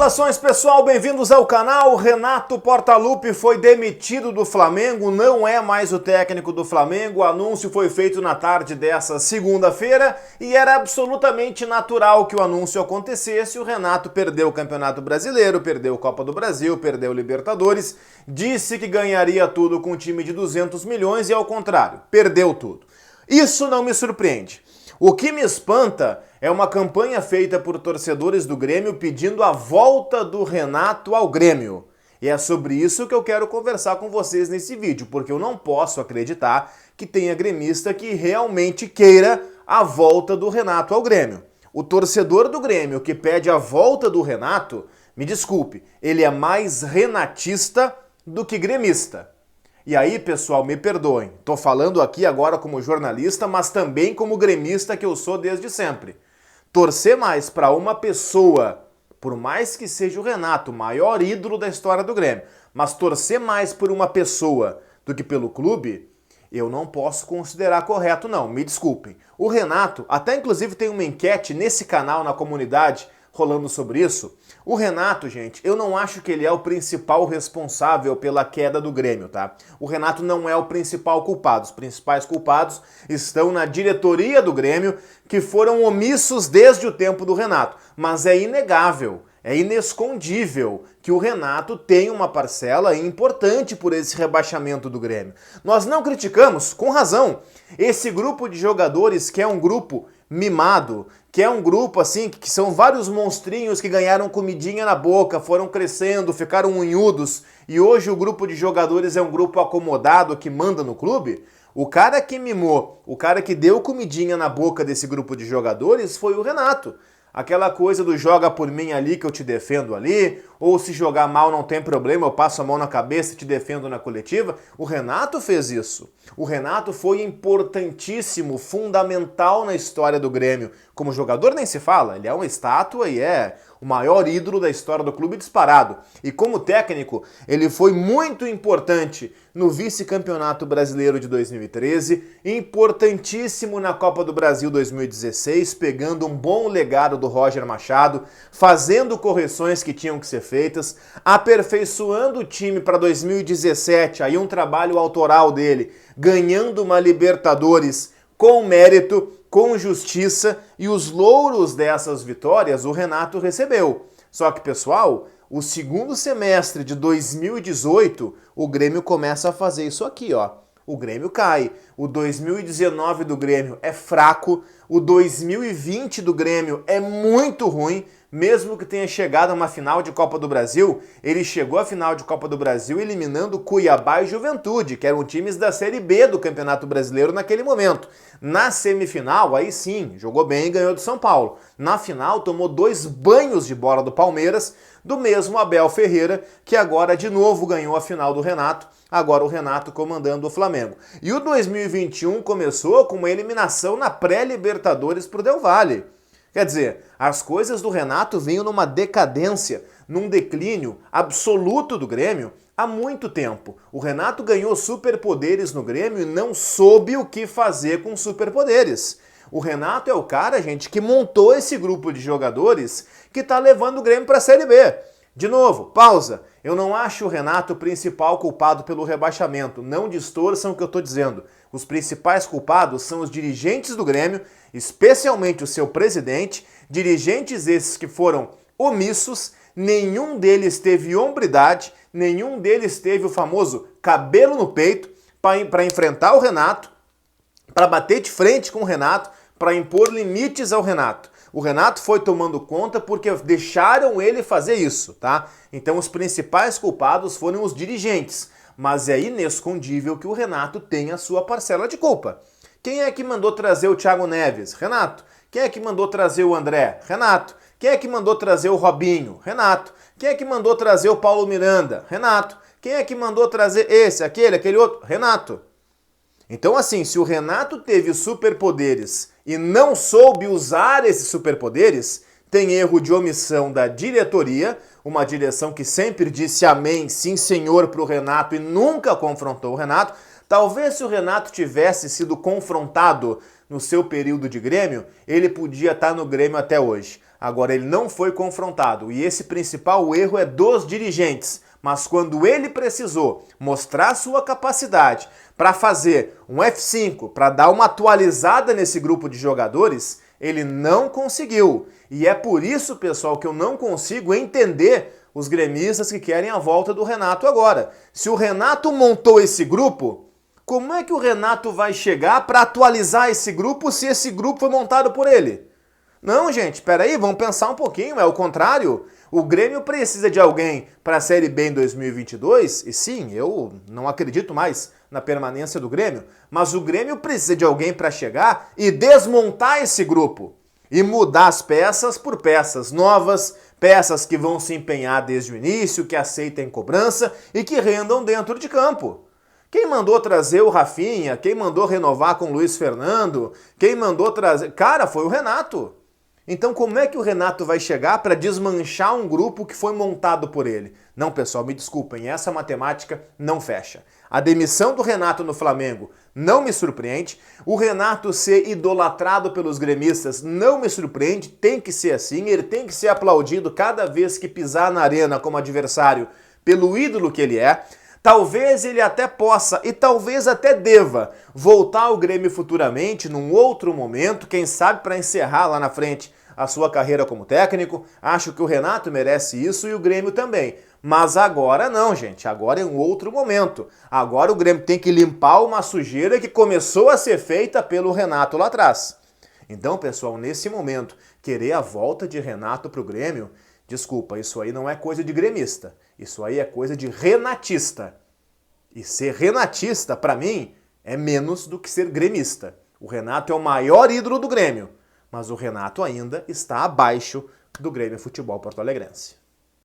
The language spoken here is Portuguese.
Saudações pessoal, bem-vindos ao canal. Renato Portaluppi foi demitido do Flamengo, não é mais o técnico do Flamengo. O anúncio foi feito na tarde dessa segunda-feira e era absolutamente natural que o anúncio acontecesse. O Renato perdeu o Campeonato Brasileiro, perdeu a Copa do Brasil, perdeu o Libertadores, disse que ganharia tudo com um time de 200 milhões e ao contrário, perdeu tudo. Isso não me surpreende. O que me espanta é uma campanha feita por torcedores do Grêmio pedindo a volta do Renato ao Grêmio. E é sobre isso que eu quero conversar com vocês nesse vídeo, porque eu não posso acreditar que tenha gremista que realmente queira a volta do Renato ao Grêmio. O torcedor do Grêmio que pede a volta do Renato, me desculpe, ele é mais renatista do que gremista. E aí, pessoal, me perdoem, tô falando aqui agora como jornalista, mas também como gremista que eu sou desde sempre. Torcer mais para uma pessoa, por mais que seja o Renato, o maior ídolo da história do Grêmio, mas torcer mais por uma pessoa do que pelo clube, eu não posso considerar correto não, me desculpem. O Renato, até inclusive tem uma enquete nesse canal, na comunidade, rolando sobre isso. O Renato, gente, eu não acho que ele é o principal responsável pela queda do Grêmio, tá? O Renato não é o principal culpado. Os principais culpados estão na diretoria do Grêmio, que foram omissos desde o tempo do Renato. Mas é inegável, é inescondível que o Renato tem uma parcela importante por esse rebaixamento do Grêmio. Nós não criticamos, com razão, esse grupo de jogadores que é um grupo mimado, que é um grupo assim, que são vários monstrinhos que ganharam comidinha na boca, foram crescendo, ficaram unhudos, e hoje o grupo de jogadores é um grupo acomodado que manda no clube. O cara que mimou, o cara que deu comidinha na boca desse grupo de jogadores foi o Renato. Aquela coisa do joga por mim ali que eu te defendo ali, ou se jogar mal não tem problema, eu passo a mão na cabeça e te defendo na coletiva. O Renato fez isso. O Renato foi importantíssimo, fundamental na história do Grêmio. Como jogador nem se fala, ele é uma estátua e é o maior ídolo da história do clube disparado. E como técnico, ele foi muito importante no vice-campeonato brasileiro de 2013, importantíssimo na Copa do Brasil 2016, pegando um bom legado do Roger Machado, fazendo correções que tinham que ser feitas, aperfeiçoando o time para 2017, aí um trabalho autoral dele, ganhando uma Libertadores com mérito, com justiça, e os louros dessas vitórias o Renato recebeu. Só que, pessoal, o segundo semestre de 2018, o Grêmio começa a fazer isso aqui, ó. O Grêmio cai. O 2019 do Grêmio é fraco. O 2020 do Grêmio é muito ruim. Mesmo que tenha chegado a uma final de Copa do Brasil, ele chegou à final de Copa do Brasil eliminando Cuiabá e Juventude, que eram times da Série B do Campeonato Brasileiro naquele momento. Na semifinal, aí sim, jogou bem e ganhou do São Paulo. Na final, tomou 2 banhos de bola do Palmeiras, do mesmo Abel Ferreira, que agora de novo ganhou a final do Renato, agora o Renato comandando o Flamengo. E o 2021 começou com uma eliminação na pré-Libertadores pro Del Valle. Quer dizer, as coisas do Renato vinham numa decadência, num declínio absoluto do Grêmio há muito tempo. O Renato ganhou superpoderes no Grêmio e não soube o que fazer com superpoderes. O Renato é o cara, gente, que montou esse grupo de jogadores que tá levando o Grêmio para a Série B. De novo, pausa. Eu não acho o Renato o principal culpado pelo rebaixamento. Não distorçam o que eu estou dizendo. Os principais culpados são os dirigentes do Grêmio, especialmente o seu presidente, dirigentes esses que foram omissos, nenhum deles teve hombridade, nenhum deles teve o famoso cabelo no peito para enfrentar o Renato, para bater de frente com o Renato, para impor limites ao Renato. O Renato foi tomando conta porque deixaram ele fazer isso, tá? Então os principais culpados foram os dirigentes, mas é inescondível que o Renato tem a sua parcela de culpa. Quem é que mandou trazer o Thiago Neves? Renato. Quem é que mandou trazer o André? Renato. Quem é que mandou trazer o Robinho? Renato. Quem é que mandou trazer o Paulo Miranda? Renato. Quem é que mandou trazer esse, aquele outro? Renato. Então, assim, se o Renato teve superpoderes e não soube usar esses superpoderes, tem erro de omissão da diretoria, uma direção que sempre disse amém, sim senhor para o Renato e nunca confrontou o Renato. Talvez se o Renato tivesse sido confrontado no seu período de Grêmio, ele podia estar no Grêmio até hoje. Agora, ele não foi confrontado e esse principal erro é dos dirigentes. Mas quando ele precisou mostrar sua capacidade para fazer um F5, para dar uma atualizada nesse grupo de jogadores, ele não conseguiu. E é por isso, pessoal, que eu não consigo entender os gremistas que querem a volta do Renato agora. Se o Renato montou esse grupo, como é que o Renato vai chegar para atualizar esse grupo se esse grupo foi montado por ele? Não, gente, peraí, vamos pensar um pouquinho, é o contrário. O Grêmio precisa de alguém para a Série B em 2022, e sim, eu não acredito mais na permanência do Grêmio, mas o Grêmio precisa de alguém para chegar e desmontar esse grupo e mudar as peças por peças novas, peças que vão se empenhar desde o início, que aceitem cobrança e que rendam dentro de campo. Quem mandou trazer o Rafinha, quem mandou renovar com o Luiz Fernando, quem mandou trazer... Cara, foi o Renato. Então como é que o Renato vai chegar para desmanchar um grupo que foi montado por ele? Não, pessoal, me desculpem, essa matemática não fecha. A demissão do Renato no Flamengo não me surpreende. O Renato ser idolatrado pelos gremistas não me surpreende. Tem que ser assim, ele tem que ser aplaudido cada vez que pisar na arena como adversário pelo ídolo que ele é. Talvez ele até possa e talvez até deva voltar ao Grêmio futuramente, num outro momento, quem sabe para encerrar lá na frente a sua carreira como técnico. Acho que o Renato merece isso e o Grêmio também. Mas agora não, gente. Agora é um outro momento. Agora o Grêmio tem que limpar uma sujeira que começou a ser feita pelo Renato lá atrás. Então, pessoal, nesse momento, querer a volta de Renato para o Grêmio, desculpa, isso aí não é coisa de gremista. Isso aí é coisa de renatista. E ser renatista, para mim, é menos do que ser gremista. O Renato é o maior ídolo do Grêmio, mas o Renato ainda está abaixo do Grêmio Futebol Porto Alegrense.